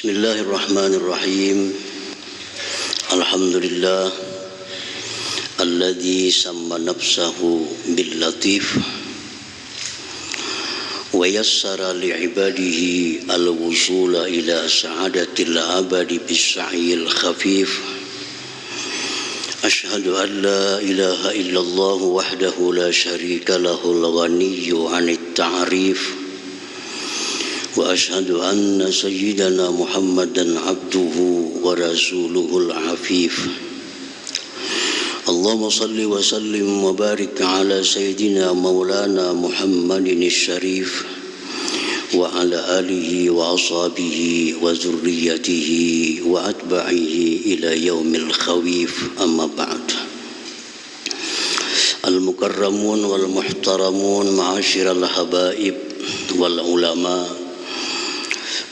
Bismillahirrahmanirrahim. Alhamdulillah alladzi samma nafsahu bil latif wa yassara li ibadihi al wusula ila sa'adatil abadi bis sa'yil khafif. Ashhadu an la ilaha illallah wahdahu la syarika lahul ghaniyyu 'anit ta'rif. Wa ashhadu anna sayyidana Muhammadan abduhu wa rasuluhul afif. Allahumma salli wa sallim wa barik ala sayyidina maulana Muhammadin syarif wa ala alihi wa ashabihi wa zurriyatihi wa atba'ihi ila yaumil khawif, amma ba'd. Al-mukarramun wal muhtaramun ma'asyiral habaib wal ulama,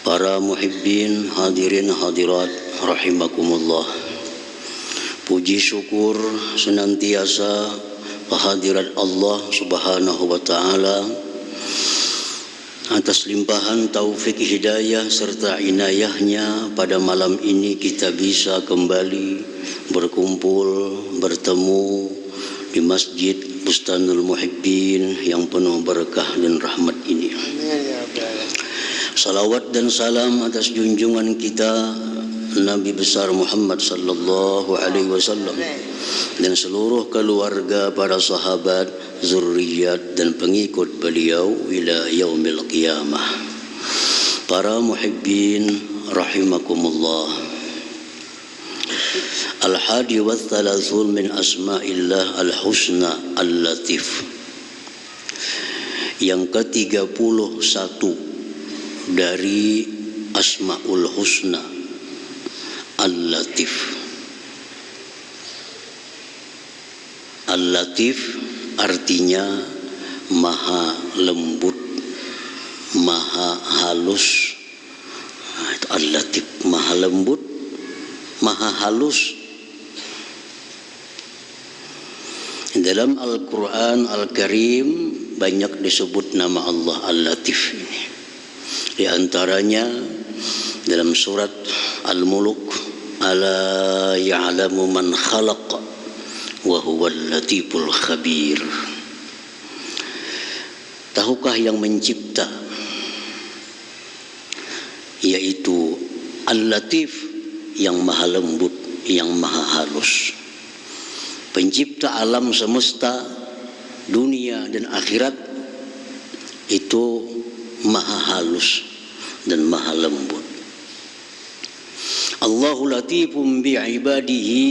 para muhibbin, hadirin hadirat rahimakumullah. Puji syukur senantiasa kehadirat Allah Subhanahu wa taala atas limpahan taufik hidayah serta inayahnya. Pada malam ini kita bisa kembali berkumpul, bertemu di Masjid Bustanul Muhibbin yang penuh berkah dan rahmat ini. Salawat dan salam atas junjungan kita Nabi besar Muhammad sallallahu alaihi wasallam dan seluruh keluarga, para sahabat, zurriyat dan pengikut beliau ila yaumil qiyamah. Para muhibbin rahimakumullah. Al-hadi wa thalathun min asma'illah al-husna al-latif. Yang ke-31 dari Asmaul Husna Al-Latif. Al-Latif artinya maha lembut, maha halus. Al-Latif maha lembut, maha halus. Dalam Al-Quran Al-Karim banyak disebut nama Allah Al-Latif ini. Di antaranya dalam surat Al-Muluk, ala ya'lamu man khalaq wa huwal latiful khabir. Tahukah yang mencipta, yaitu Al-Latif yang maha lembut, yang maha halus. Pencipta alam semesta, dunia dan akhirat itu maha halus dan maha lembut. Allahu latifum bi'ibadihi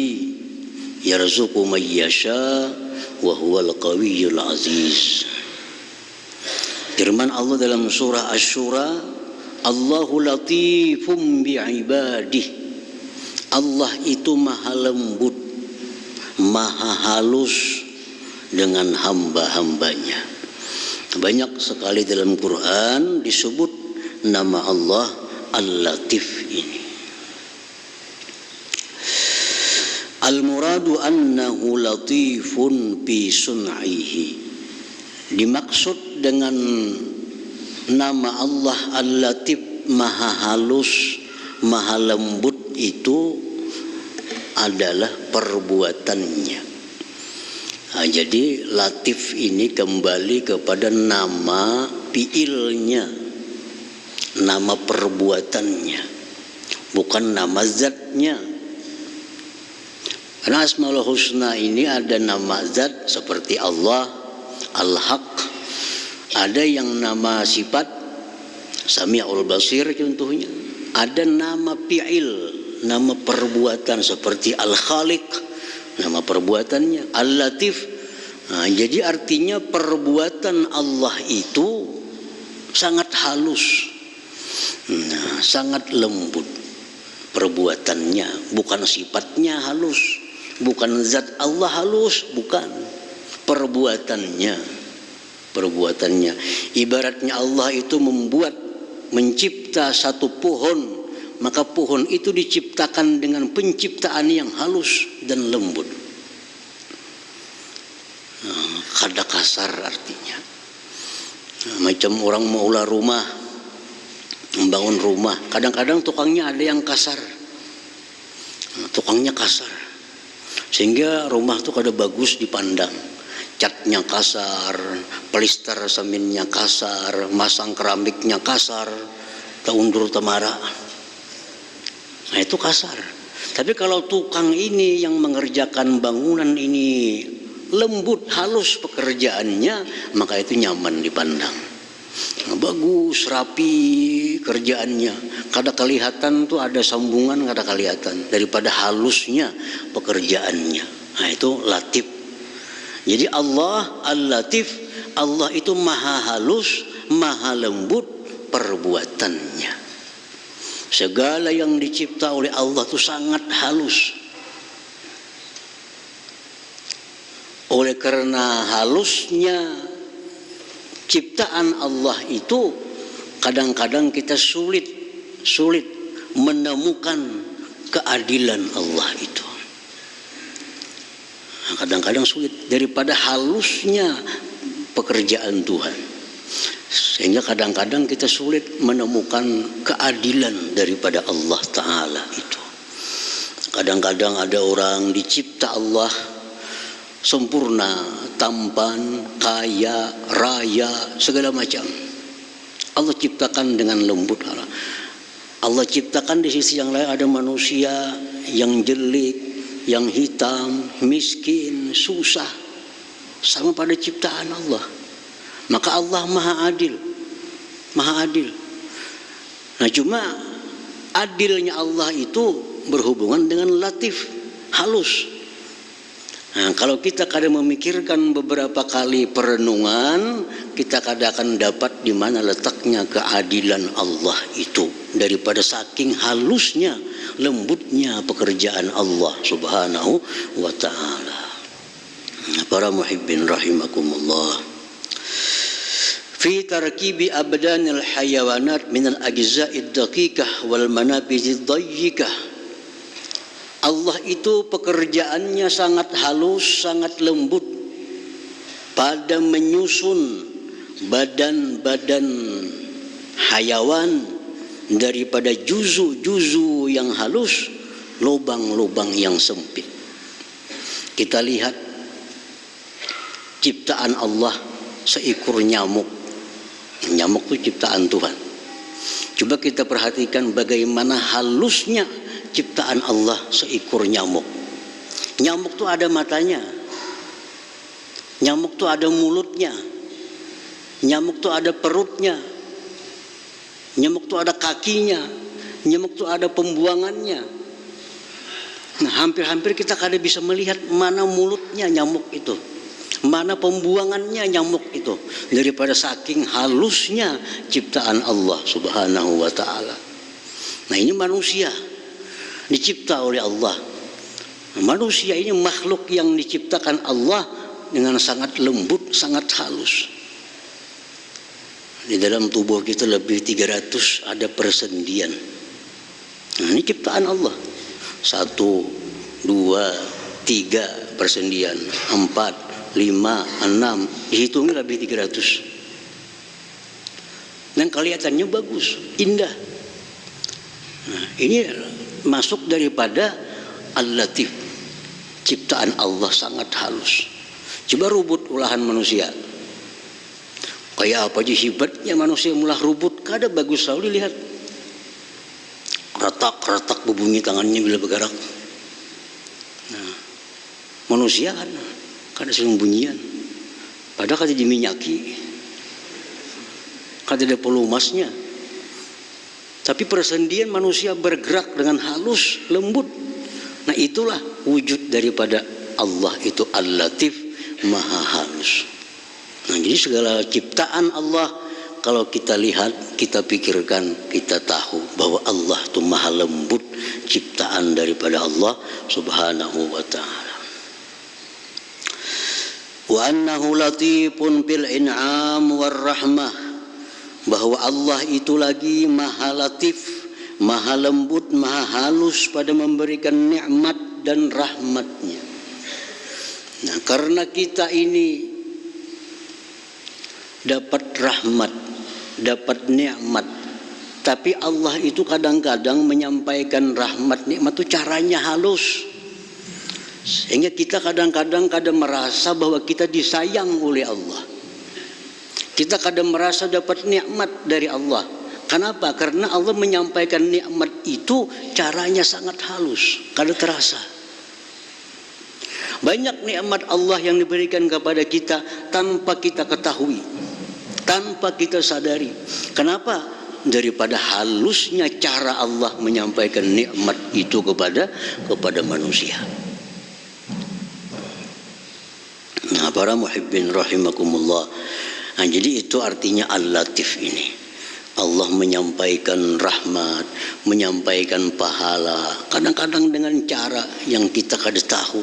yarzuqu man yasha wa huwal qawiyyul aziz. Firman Allah dalam surah Asy-Syura, Allahu latifum bi'ibadihi. Allah itu maha lembut, maha halus dengan hamba-hambanya. Banyak sekali dalam Quran disebut nama Allah Al-Latif ini. Al-muradu annahu latifun fi sun'ihi. Dimaksud dengan nama Allah Al-Latif maha halus, maha lembut itu adalah perbuatannya. Nah, jadi latif ini kembali kepada nama fiilnya, nama perbuatannya, bukan nama zatnya. Karena Asmaul Husna ini ada nama zat seperti Allah, Al-Haq. Ada yang nama sifat, Sami'ul Basir contohnya. Ada nama fi'il, nama perbuatan seperti Al-Khaliq, nama perbuatannya. Al-Latif. Nah, jadi artinya perbuatan Allah itu sangat halus, sangat lembut perbuatannya, bukan sifatnya halus, bukan zat Allah halus, bukan perbuatannya. Ibaratnya Allah itu mencipta satu pohon, maka pohon itu diciptakan dengan penciptaan yang halus dan lembut. Kada kasar artinya. Macam orang mau ulah rumah, bangun rumah, kadang-kadang tukangnya ada yang kasar. Tukangnya kasar. Sehingga rumah tuh kada bagus dipandang. Catnya kasar, pelister semennya kasar, masang keramiknya kasar, taundur temara. Nah itu kasar. Tapi kalau tukang ini yang mengerjakan bangunan ini lembut, halus pekerjaannya, maka itu nyaman dipandang. Nah, bagus, rapi kerjaannya. Kada kelihatan tuh ada sambungan, kada kelihatan daripada halusnya pekerjaannya. Nah itu latif. Jadi Allah Al-Latif, Allah itu maha halus, maha lembut perbuatannya. Segala yang dicipta oleh Allah itu sangat halus. Oleh karena halusnya ciptaan Allah itu, kadang-kadang kita sulit menemukan keadilan Allah itu. Kadang-kadang sulit daripada halusnya pekerjaan Tuhan, sehingga kadang-kadang kita sulit menemukan keadilan daripada Allah Ta'ala itu. Kadang-kadang ada orang dicipta Allah sempurna, tampan, kaya, raya, segala macam. Allah ciptakan dengan lembut. Allah ciptakan di sisi yang lain ada manusia yang jelek, yang hitam, miskin, susah, sama pada ciptaan Allah. Maka Allah maha adil, maha adil. Nah cuma adilnya Allah itu berhubungan dengan latif, halus. Nah, kalau kita kadang memikirkan beberapa kali perenungan, kita kadang akan dapat di mana letaknya keadilan Allah itu, daripada saking halusnya, lembutnya pekerjaan Allah Subhanahu wa Ta'ala. Para muhibbin rahimakumullah. Fi tarkibi abdanil hayawanat minal ajza'id daqiqah wal manabizid dayyikah. Allah itu pekerjaannya sangat halus, sangat lembut pada menyusun badan-badan hayawan daripada juzu-juzu yang halus, lubang-lubang yang sempit. Kita lihat ciptaan Allah, seekor nyamuk. Nyamuk itu ciptaan Tuhan. Coba kita perhatikan bagaimana halusnya ciptaan Allah, seekor nyamuk. Nyamuk tuh ada matanya, nyamuk tuh ada mulutnya, nyamuk tuh ada perutnya, nyamuk tuh ada kakinya, nyamuk tuh ada pembuangannya. Nah hampir-hampir kita kada bisa melihat mana mulutnya nyamuk itu, mana pembuangannya nyamuk itu, daripada saking halusnya ciptaan Allah Subhanahu wa Ta'ala. Nah ini manusia dicipta oleh Allah. Manusia ini makhluk yang diciptakan Allah dengan sangat lembut, sangat halus. Di dalam tubuh kita lebih 300 ada persendian. Nah, ini ciptaan Allah. 1, 2, 3 persendian, 4, 5, 6, dihitungnya lebih 300. Dan kelihatannya bagus, indah. Nah, ini masuk daripada Al-Latif, ciptaan Allah sangat halus. Coba rubut ulahan manusia, kayak apa aja hebatnya manusia mulah rubut, kada bagus selalu dilihat. Retak-retak berbunyi tangannya bila bergerak. Nah, manusia kan kada sering bunyian, padahal kada diminyaki, kada ada pelumasnya. Tapi persendian manusia bergerak dengan halus, lembut. Nah itulah wujud daripada Allah itu Al-Latif, maha halus. Nah jadi segala ciptaan Allah, kalau kita lihat, kita pikirkan, kita tahu bahwa Allah itu maha lembut, ciptaan daripada Allah Subhanahu wa Ta'ala. Wa annahu latifun bil in'am war rahmah. Bahwa Allah itu lagi maha latif, maha lembut, maha halus pada memberikan nikmat dan rahmatnya. Nah karena kita ini dapat rahmat, dapat nikmat, Tapi Allah itu kadang-kadang menyampaikan rahmat nikmat itu caranya halus. Sehingga kita kadang-kadang merasa bahwa kita disayang oleh Allah. Kita kadang merasa dapat nikmat dari Allah. Kenapa? Karena Allah menyampaikan nikmat itu caranya sangat halus, kada terasa. Banyak nikmat Allah yang diberikan kepada kita tanpa kita ketahui, tanpa kita sadari. Kenapa? Daripada halusnya cara Allah menyampaikan nikmat itu kepada manusia. Nah, para muhibbin rahimakumullah. Nah, jadi itu artinya Al-Latif ini. Allah menyampaikan rahmat, menyampaikan pahala, kadang-kadang dengan cara yang kita kada tahu,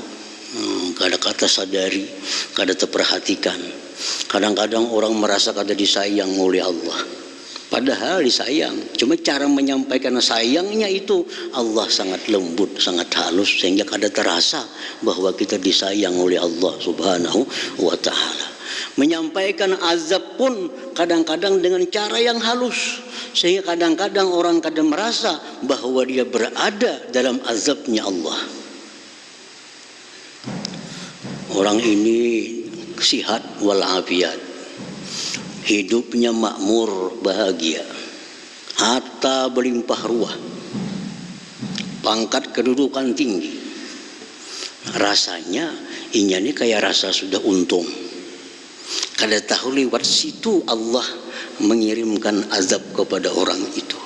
kada kata sadari, kada terperhatikan. Kadang-kadang orang merasa kada disayang oleh Allah, padahal disayang. Cuma cara menyampaikan sayangnya itu Allah sangat lembut, sangat halus, sehingga kada terasa bahwa kita disayang oleh Allah Subhanahu wa ta'ala. Menyampaikan azab pun kadang-kadang dengan cara yang halus, sehingga kadang-kadang orang kadang merasa bahwa dia berada dalam azabnya Allah. Orang ini sihat walafiat, hidupnya makmur bahagia, harta berlimpah ruah, pangkat kedudukan tinggi. Rasanya ini kayak rasa sudah untung. Kada tahu lewat situ Allah mengirimkan azab kepada orang itu.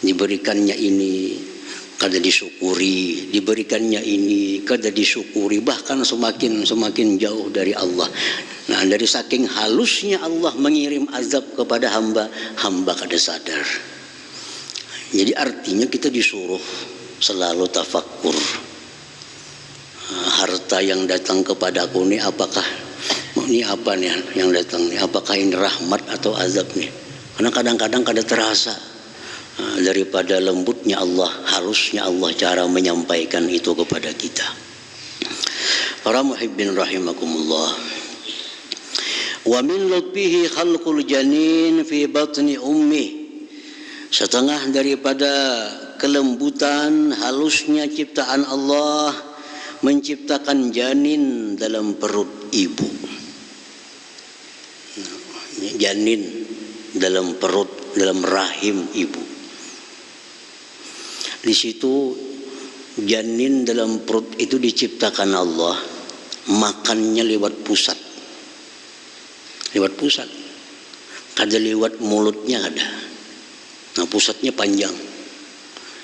Diberikannya ini kada disyukuri, diberikannya ini kada disyukuri, bahkan semakin jauh dari Allah. Nah, dari saking halusnya Allah mengirim azab kepada hamba kada sadar. Jadi artinya kita disuruh selalu tafakkur. Harta yang datang kepadaku ini apakah ini apa nih yang datang nih? Apakah ini rahmat atau azab nih? Karena kadang-kadang kada terasa daripada lembutnya Allah, halusnya Allah cara menyampaikan itu kepada kita. Para muhibbin rahimakumullah. Wa min lutfihi khalqul janin fi batni ummi. Setengah daripada kelembutan halusnya ciptaan Allah menciptakan janin dalam perut ibu. Janin dalam perut, dalam rahim ibu. Di situ janin dalam perut itu diciptakan Allah, makannya lewat pusat. Lewat pusat. Kada lewat mulutnya ada. Nah, pusatnya panjang.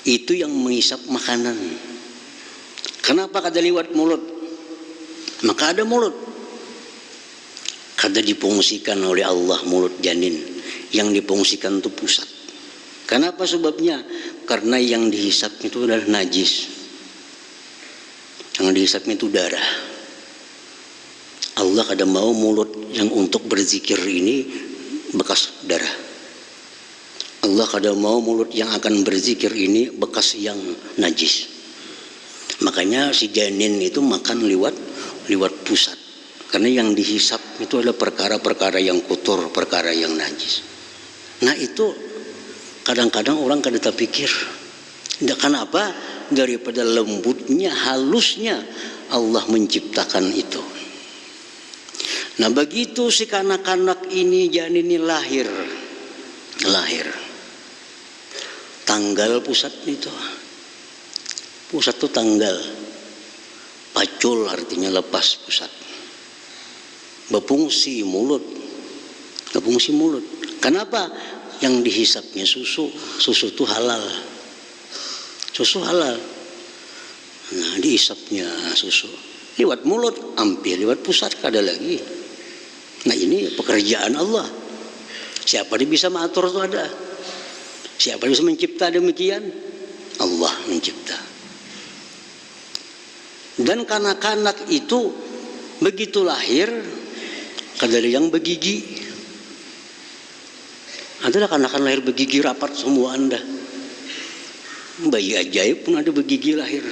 Itu yang menghisap makanan. Kenapa kada lewat mulut? Maka ada mulut. Kada difungsikan oleh Allah mulut janin. Yang difungsikan itu pusat. Kenapa sebabnya? Karena yang dihisap itu adalah najis. Yang dihisap itu darah. Allah kada mau mulut yang untuk berzikir ini bekas darah. Allah kada mau mulut yang akan berzikir ini bekas yang najis. Makanya si janin itu makan lewat pusat. Karena yang dihisap itu adalah perkara-perkara yang kotor, perkara yang najis. Nah, itu kadang-kadang orang kada terpikir. Kenapa? Daripada lembutnya, halusnya Allah menciptakan itu. Nah, begitu si kanak-kanak ini, janin ini lahir. Tanggal pusat itu. Pusat itu tanggal. Pacul artinya lepas pusat. Berfungsi mulut. Kenapa? Yang dihisapnya susu itu halal. Susu halal. Nah, dihisapnya susu lewat mulut, hampir lewat pusat kada lagi. Nah, ini pekerjaan Allah. Siapa yang bisa mengatur itu ada? Siapa yang bisa mencipta demikian? Allah mencipta. Dan kanak-kanak itu begitu lahir kada ada yang bergigi. Adalah kanak-kanak lahir bergigi rapat semua Anda. Bayi ajaib pun ada bergigi lahir.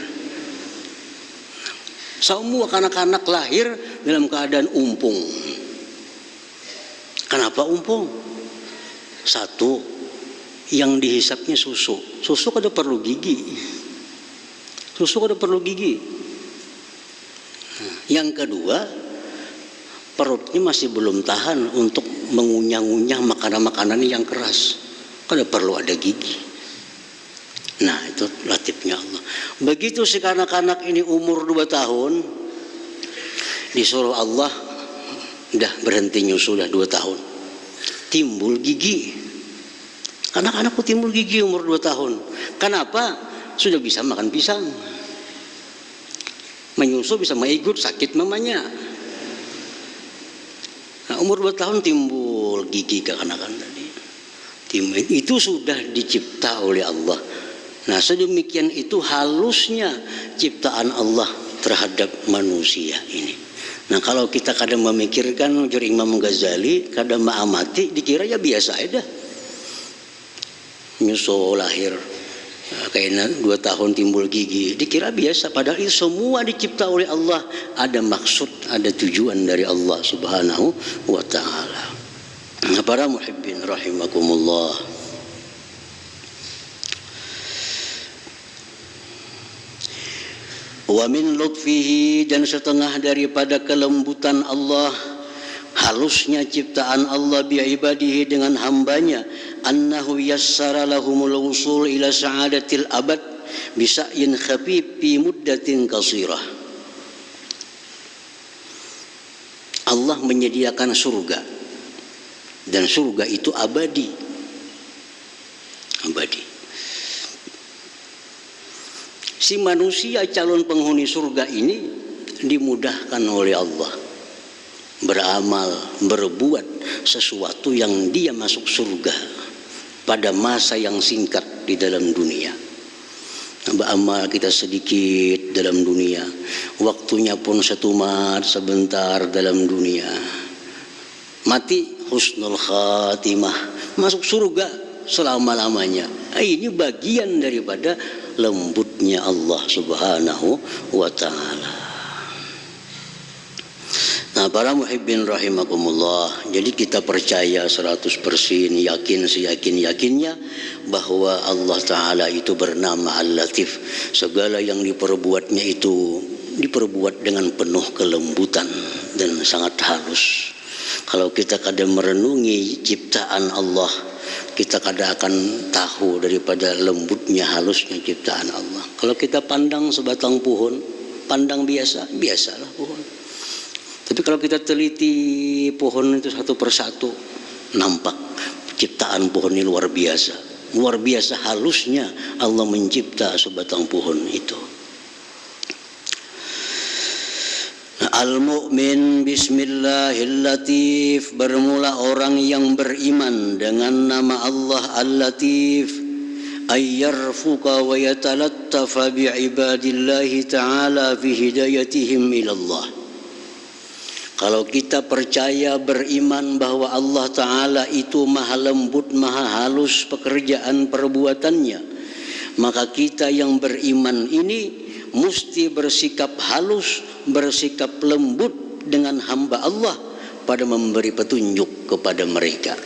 Semua kanak-kanak lahir dalam keadaan umpung. Kenapa umpung? Satu, yang dihisapnya susu. Susu kada perlu gigi. Susu kada perlu gigi. Yang kedua, perutnya masih belum tahan untuk mengunyah-ngunyah makanan-makanan yang keras. Kada perlu ada gigi. Nah, itu latifnya Allah. Begitu si kanak-kanak ini umur 2 tahun, disuruh Allah, udah berhenti nyusu, udah 2 tahun. Timbul gigi. Anak-anakku timbul gigi umur 2 tahun. Kenapa? Sudah bisa makan pisang. Menyusu bisa mengikut, sakit mamanya. Nah, umur 2 tahun timbul gigi ke anak-anak tadi. Itu sudah dicipta oleh Allah. Nah, sedemikian itu halusnya ciptaan Allah terhadap manusia ini. Nah, kalau kita kadang memikirkan ujar Imam Ghazali, kadang mengamati, dikira ya biasa aja. Nyusu lahir, kayaknya 2 tahun timbul gigi, dikira biasa. Padahal itu semua dicipta oleh Allah. Ada maksud, ada tujuan dari Allah subhanahu wa ta'ala. Nah, para muhibbin rahimakumullah, wa min lutfihi, dan setengah daripada kelembutan Allah, halusnya ciptaan Allah bi ibadihi dengan hambanya, annahu yassara lahumul wusul ila sa'adatil abad bisa'yin khafif fi muddatin qasirah. Allah menyediakan surga, dan surga itu abadi. Abadi. Si manusia calon penghuni surga ini dimudahkan oleh Allah beramal, berbuat sesuatu yang dia masuk surga pada masa yang singkat di dalam dunia. Beramal kita sedikit dalam dunia, waktunya pun setumat sebentar dalam dunia. Mati husnul khatimah, masuk surga selama-lamanya. Ini bagian daripada lembutnya Allah subhanahu wa ta'ala. Nah, para muhibbin rahimakumullah, jadi kita percaya 100%, yakin seyakin-yakinnya bahwa Allah Ta'ala itu bernama Al-Latif. Segala yang diperbuatnya itu diperbuat dengan penuh kelembutan dan sangat halus. Kalau kita kadang merenungi ciptaan Allah, kita kadang akan tahu daripada lembutnya, halusnya ciptaan Allah. Kalau kita pandang sebatang pohon, pandang biasalah pohon. Tapi kalau kita teliti pohon itu satu persatu, nampak ciptaan pohon ini luar biasa. Luar biasa halusnya Allah mencipta sebatang pohon itu. Al-mu'min bismillahil-latif, bermula orang yang beriman dengan nama Allah Al-Latif, ayyarfuka wa yatalattafa bi'ibadillahi ta'ala fi hidayatihim ilallah. Kalau kita percaya beriman bahwa Allah Ta'ala itu maha lembut, maha halus pekerjaan perbuatannya, maka kita yang beriman ini mesti bersikap halus, bersikap lembut dengan hamba Allah pada memberi petunjuk kepada mereka.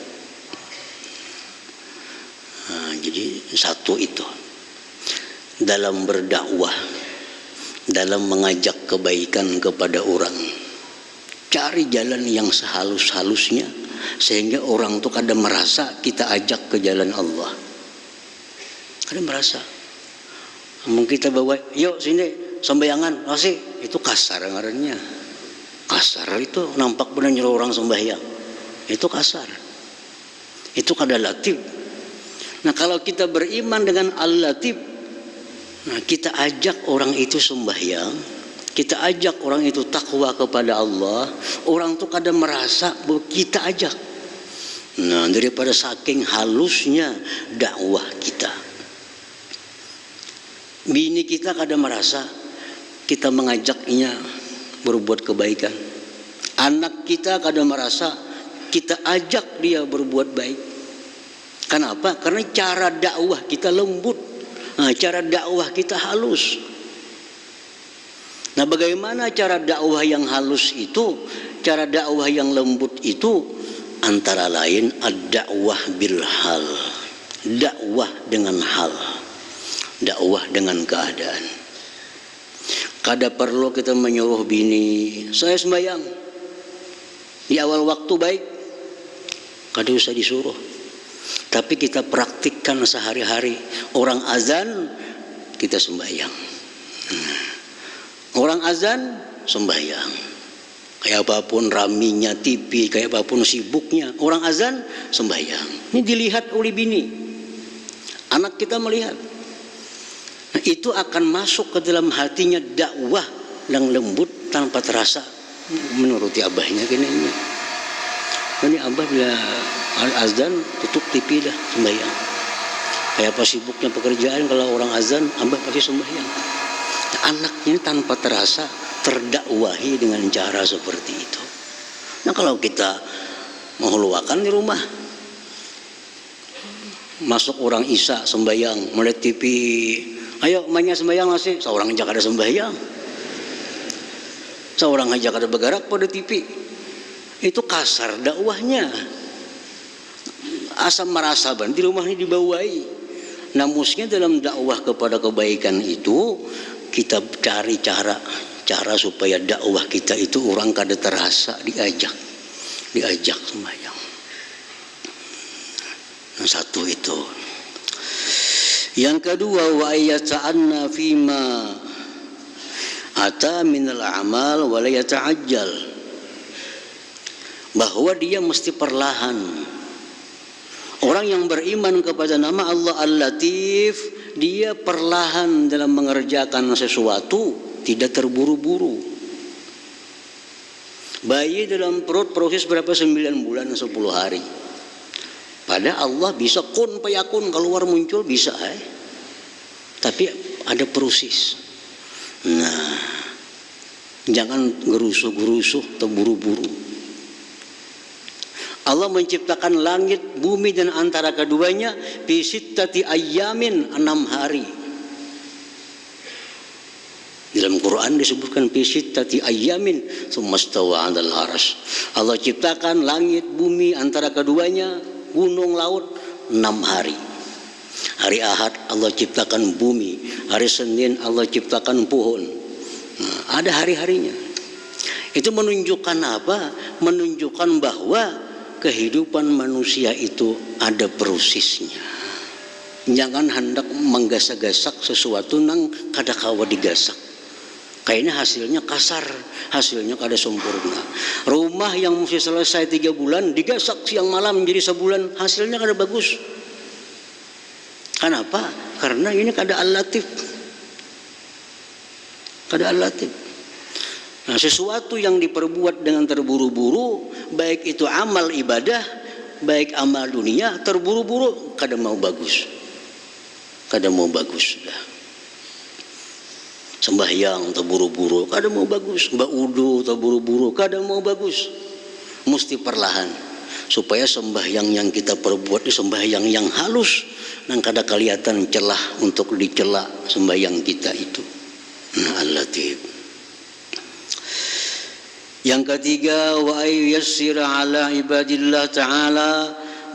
Nah, jadi satu itu dalam berdakwah, dalam mengajak kebaikan kepada orang, cari jalan yang sehalus-halusnya sehingga orang itu kadang merasa kita ajak ke jalan Allah. Kadang merasa, mungkin kita bawa, yuk sini sembayangan, masih itu kasar ngarannya. Kasar itu nampak benar nyuruh orang sembahyang. Itu kasar. Itu kada latif. Nah, kalau kita beriman dengan Al-Latif, nah kita ajak orang itu sembahyang, kita ajak orang itu takwa kepada Allah, orang itu kadang merasa bahwa kita ajak. Nah, daripada saking halusnya dakwah kita, bini kita kadang merasa kita mengajaknya berbuat kebaikan. Anak kita kadang merasa kita ajak dia berbuat baik. Kenapa? Karena cara dakwah kita lembut, nah, cara dakwah kita halus. Nah, bagaimana cara dakwah yang halus itu, cara dakwah yang lembut itu? Antara lain ad-dakwah bil hal, dakwah dengan hal, dakwah dengan keadaan. Kada perlu kita menyuruh bini, saya sembahyang di awal waktu baik, kada usah disuruh. Tapi kita praktikkan sehari-hari. Orang azan, kita sembahyang. Orang azan, sembahyang. Kayak apapun raminya TV, kayak apapun sibuknya, orang azan sembahyang. Ini dilihat oleh bini, anak kita melihat. Nah, itu akan masuk ke dalam hatinya dakwah yang lembut tanpa terasa menuruti abahnya gini. Ini abah bila azan tutup TV dah sembahyang. Kayak apa sibuknya pekerjaan, kalau orang azan abah pasti sembahyang. Nah, anaknya tanpa terasa terdakwahi dengan cara seperti itu. Nah, kalau kita menghuluakan di rumah, masuk orang isya sembahyang, melihat TV, ayo emaknya sembahyang masih, seorang aja kada sembahyang, seorang aja kada bergerak pada TV, itu kasar dakwahnya. Asam merasaban di rumah ini dibawahi. Namusnya dalam dakwah kepada kebaikan itu kita cari cara supaya dakwah kita itu orang kada terasa diajak sembahyang. Yang satu itu. Yang kedua, wa yata'anna fima ata minal amal wa la yata'ajjal. Bahwa dia mesti perlahan. Orang yang beriman kepada nama Allah Al-Latif, dia perlahan dalam mengerjakan sesuatu, tidak terburu-buru. Bayi dalam perut proses berapa? 9 bulan 10 hari. Pada Allah bisa kun payakun, keluar muncul bisa. Tapi ada proses. Nah, jangan gerusuh-gerusuh atau buru-buru. Allah menciptakan langit, bumi dan antara keduanya fi sittati ayyamin, 6 hari. Dalam Quran disebutkan fi sittati ayyamin tsumma stawa 'alal arsy. Allah ciptakan langit, bumi, antara keduanya, gunung, laut 6 hari. Hari Ahad Allah ciptakan bumi, hari Senin Allah ciptakan pohon. Nah, ada hari-harinya. Itu menunjukkan apa? Menunjukkan bahwa kehidupan manusia itu ada prosesnya. Jangan hendak menggasak-gasak sesuatu nang kada kawa digasak. Kayaknya hasilnya kasar, hasilnya kada sempurna. Rumah yang mesti selesai 3 bulan digasak siang malam menjadi sebulan, hasilnya kada bagus. Kenapa? Karena ini kada al-latif. Kada al-latif. Nah, sesuatu yang diperbuat dengan terburu-buru, baik itu amal ibadah, baik amal dunia, terburu-buru kada mau bagus. Kada mau bagus sudah. Sembahyang terburu-buru kada mau bagus, baudu terburu-buru kada mau bagus. Mesti perlahan supaya sembahyang yang kita perbuat di sembahyang yang halus dan kada kelihatan celah untuk dicela sembahyang kita itu. Nah, al-latif. Yang ketiga, wa ayyassira ala ibadillah ta'ala,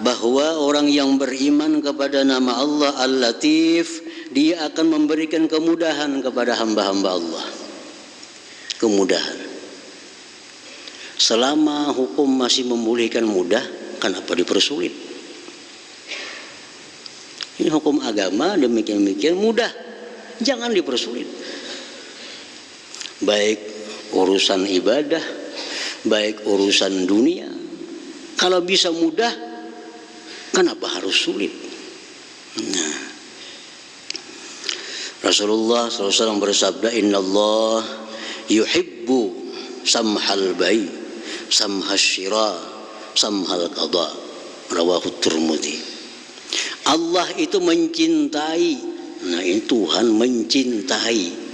bahwa orang yang beriman kepada nama Allah Al-Latif, dia akan memberikan kemudahan kepada hamba-hamba Allah. Kemudahan. Selama hukum masih membolehkan mudah, kenapa dipersulit? Ini hukum agama demikian-demikian mudah, jangan dipersulit. Baik urusan ibadah, baik urusan dunia, kalau bisa mudah, kenapa harus sulit? Nah, Rasulullah SAW bersabda, Inna Allah yuhibbu samhal bai, samhal syira, samhal qada. Rawahu Tirmidzi. Allah itu mencintai. Nah, ini Tuhan mencintai.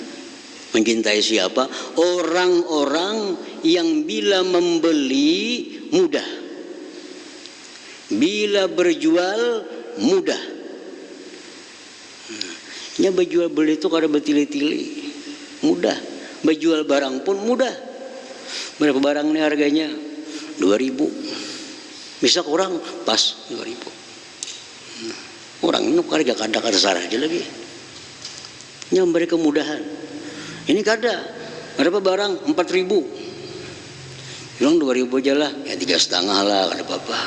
Mencintai siapa? Orang-orang yang bila membeli mudah, bila berjual mudah. Ya, berjual beli itu kada bertili-tili, mudah. Berjual barang pun mudah. Berapa barang ini harganya? 2.000. Bisa kurang pas 2.000. Orang nukar gak kada sarah aja lagi. Yang memberi kemudahan. Ini kada. Berapa barang? 4.000. Bilang 2.000 aja lah. Ya 3,5 lah, kada apa-apa.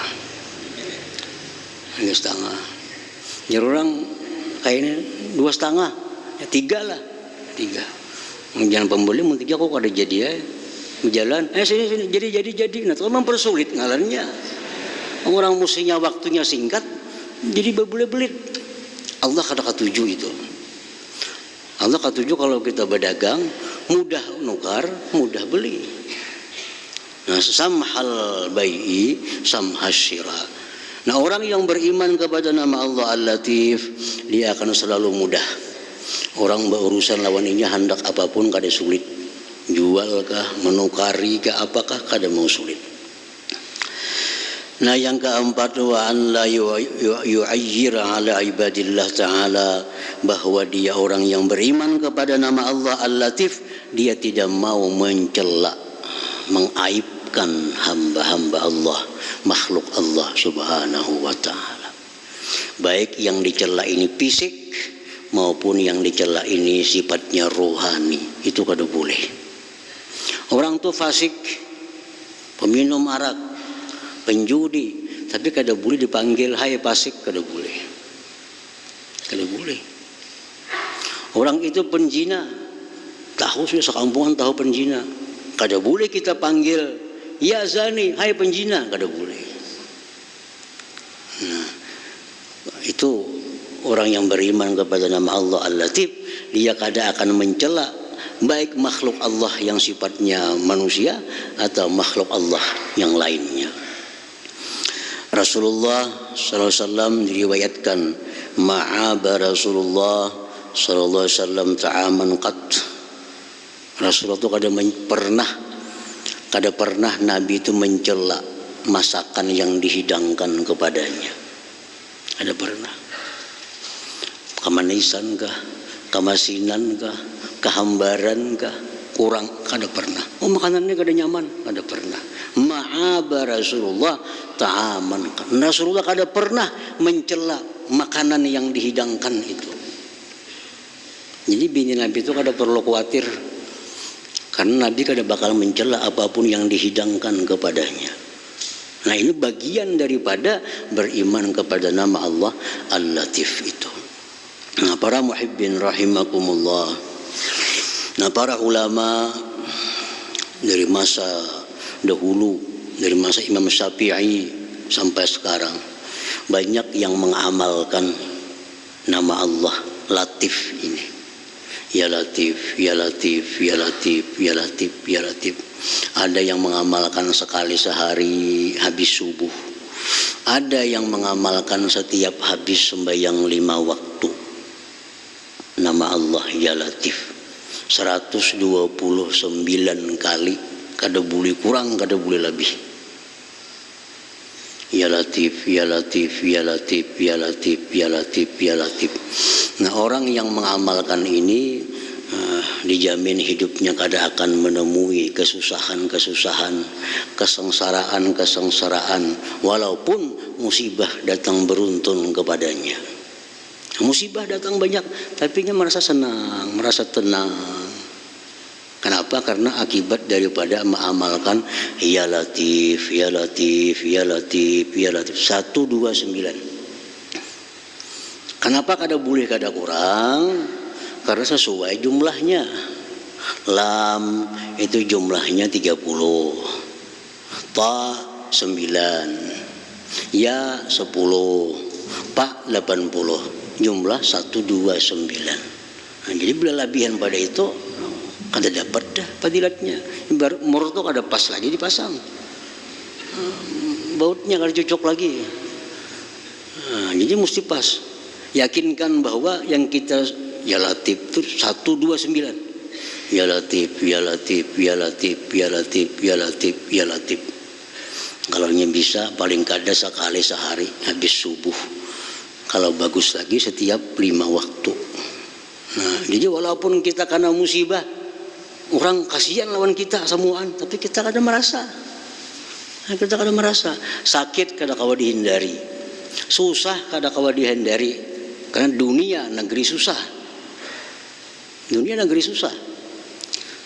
3,5. Jadi orang kayaknya 2,5. Ya 3 lah. 3. Jangan pembeli mungkin kok kada jadi ya. Jalan, sini jadi. Nah, itu mempersulit ngalannya. Orang mestinya waktunya singkat, jadi bebelit. Allah kada katuju itu. Allah katuju kalau kita berdagang, mudah nukar, mudah beli. Nah, samhal bai'i, samhas syira. Nah, orang yang beriman kepada nama Allah Al-Latif, dia akan selalu mudah. Orang berurusan lawannya hendak apapun kada sulit. Jual kah, menukari kah, apakah kada mau sulit. Nah, yang keempat, wa an la yu'ayyir ala ibadillah ta'ala, bahwa dia orang yang beriman kepada nama Allah Al-Latif, dia tidak mau mencela, mengaibkan hamba-hamba Allah, makhluk Allah subhanahu wa ta'ala. Baik yang dicela ini fisik maupun yang dicela ini sifatnya rohani, itu kada boleh. Orang tuh fasik, peminum arak, penjudi, tapi kada boleh dipanggil hai fasik, kada boleh. Kada boleh. Orang itu penjina, tahu sudah sekampungan tahu penjina, kada boleh kita panggil ya zani, hai penjina, kada boleh. Nah, itu orang yang beriman kepada nama Allah Al-Latif, dia kada akan mencela baik makhluk Allah yang sifatnya manusia atau makhluk Allah yang lainnya. Rasulullah SAW diriwayatkan, ma'aba Rasulullah SAW ta'aman qat. Rasulullah itu kada pernah Nabi itu mencela masakan yang dihidangkan kepadanya. Kada pernah. Kemanisan kah, kemasinan kah, kehambaran kah, kurang, kada pernah. Oh, makanannya kada nyaman, kada pernah. Ma'aba Rasulullah ta'aman. Rasulullah kada pernah mencela makanan yang dihidangkan itu. Jadi bini Nabi itu kada perlu khawatir, karena Nabi kada bakal mencela apapun yang dihidangkan kepadanya. Nah, ini bagian daripada beriman kepada nama Allah Al-Latif itu. Nah, para muhibbin rahimakumullah. Nah, para ulama dari masa dahulu, dari masa Imam Syafi'i sampai sekarang, banyak yang mengamalkan nama Allah Latif ini. Ya Latif, Ya Latif, Ya Latif, Ya Latif, Ya Latif. Ada yang mengamalkan sekali sehari habis subuh. Ada yang mengamalkan setiap habis sembahyang 5 waktu. Nama Allah Ya Latif 129 kali, kada boleh kurang, kada boleh lebih. Ya Latif, Ya Latif, Ya Latif, Ya Latif, Ya Latif, Ya Latif. Nah, orang yang mengamalkan ini dijamin hidupnya kada akan menemui kesusahan-kesusahan, kesengsaraan, walaupun musibah datang beruntun kepadanya. Musibah datang banyak, tapi dia merasa senang, merasa tenang. Kenapa? Karena akibat daripada mengamalkan Ya Latif, Ya Latif, Ya Latif, Ya Latif 129. Kenapa kada boleh kada kurang? Karena sesuai jumlahnya. Lam itu jumlahnya 30, Ta 9, Ya 10, Pa 80. Jumlah 129. Nah, jadi bila lebihan pada itu kada dapat dah fadilatnya. Baru mur itu kada pas lagi dipasang. Bautnya kada cocok lagi. Nah, jadi mesti pas. Yakinkan bahwa yang kita Ya Latif itu 129. Ya Latif, Ya Latif, Ya Latif, Ya Latif, Ya Latif, Ya Latif. Kalau bisa paling kada sekali sehari habis subuh. Kalau bagus lagi setiap 5 waktu. Nah, jadi walaupun kita kena musibah, orang kasihan lawan kita semuaan, tapi kita kada merasa. Nah, kita kada merasa. Sakit kada kawa dihindari. Susah kada kawa dihindari, karena dunia negeri susah. Dunia negeri susah.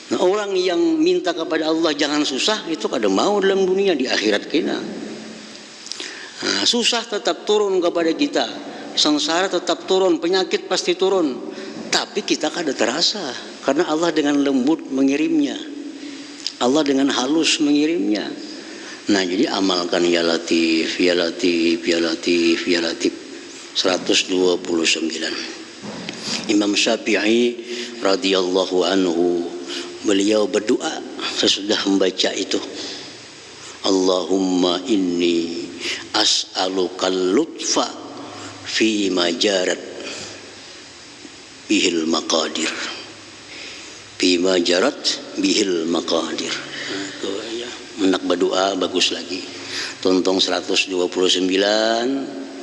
Nah, orang yang minta kepada Allah jangan susah, itu kada mau dalam dunia, di akhirat kena. Nah, susah tetap turun kepada kita, sengsara tetap turun, penyakit pasti turun, tapi kita kada terasa, karena Allah dengan lembut mengirimnya, Allah dengan halus mengirimnya. Nah, jadi amalkan ya Latif, ya Latif, ya Latif, ya Latif 129. Imam Syafi'i radhiyallahu anhu, beliau berdoa sesudah membaca itu, Allahumma inni as'alukal lutfa fi ma jarat bihil maqadir, fi ma jarat bihil maqadir. Menak berdoa bagus lagi. Tontong 129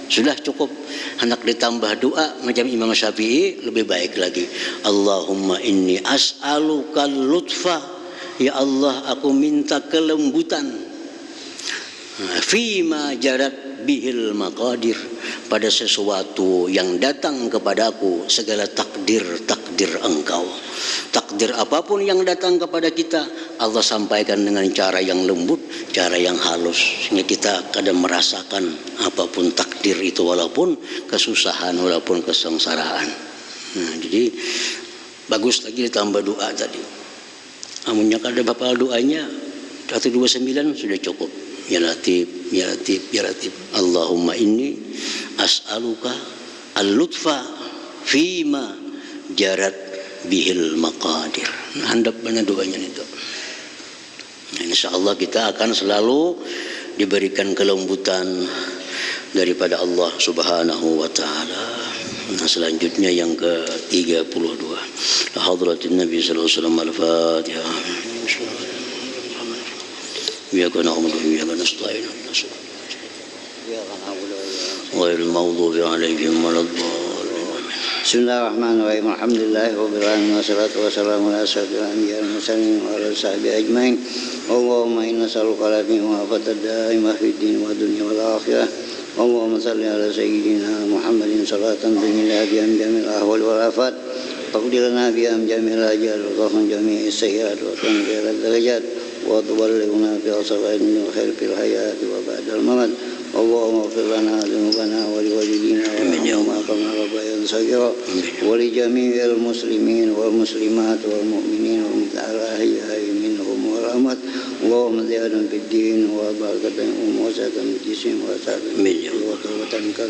sudah cukup. Hendak ditambah doa macam Imam Syafi'i lebih baik lagi. Allahumma inni as'alukal lutfa, ya Allah aku minta kelembutan, fima jarat bihil maqadir, pada sesuatu yang datang kepadaku, segala takdir engkau. Takdir apapun yang datang kepada kita, Allah sampaikan dengan cara yang lembut, cara yang halus, sehingga kita kadang merasakan apapun takdir itu, walaupun kesusahan, walaupun kesengsaraan. Nah, jadi bagus lagi ditambah doa tadi. Amunnya kada bapal doanya 129 sudah cukup. Ya Latif, ya Latif, ya Latif. Allahumma inni as'aluka al-lutfa fima jarat bihil maqadir. Nah, handap mana doanya itu. Nah, insyaallah kita akan selalu diberikan kelembutan daripada Allah Subhanahu wa taala. Nah, selanjutnya yang ke-32. La hadratin Nabi sallallahu alaihi wasallam, al-Fatihah. Iyyaka na'budu wa iyyaka nasta'in. Ghairil maghdubi 'alaihim waladdallin. Bismillahirrahmanirrahim. Alhamdulillahirabbil alamin wassalatu wassalamu ala asyrofil anbiya'i wal mursalin wa ala sahbihi ajmain. Allahumma inna nas'aluka al-afwa wa ad-daimah fid din wa dunya wal akhirah. Allahumma shalli ala sayyidina Muhammadin salatan tunji'na biha min jamil ahwal wal afat. Faqdir lana biha min jamil ajal wa ghfir jami'is sayyi'at wa tanzil ad-darajat wa tuballighna bi asra'in min khair fil hayati wa ba'dal mamat. Allahumma ighfir lana dzunubana wa liwalidina wa qamna rabbayan saghira wa li jami'il muslimin wal muslimat wal mu'minin wa min al-ahya'i minhum wa rahmat. Allahumma zidna fid din wa barakatan umwasatan jisim wa salam wa tawbatan kal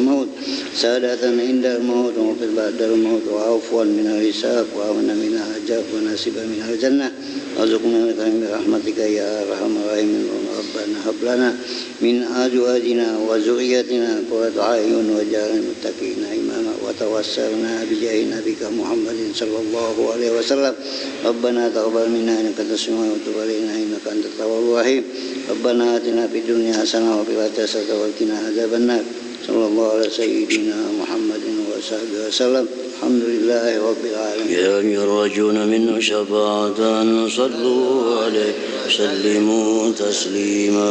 maut sadatan indal maut wa fil ba'dal maut wa afwan min al-hisab wa amna min al-ajab wa nasiban min al-jannah. Arzuqna bi rahmatika ya arhamar rahimin. Rabbana hab lana min azwajina wa zurriyyatina qurrata a'yun waj'alna muttaqina imama wa tawassalna bi jahi nabika Muhammadin sallallahu alaihi wasallam. Rabbana taqabbal minna innaka antas samiul 'alim wa tub 'alaina innaka antat tawwabur rahim. Rabbana atina fid dunya hasanah wa fil akhirati hasanah wa qina adzabannar. Sallallahu alaihi sayyidina Muhammadin wa sahbihi wasallam. Alhamdulillahi rabbil alamin. Ya yarjuna minhu syafa'atan sallu alaihi sallimu taslima.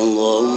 Allahumma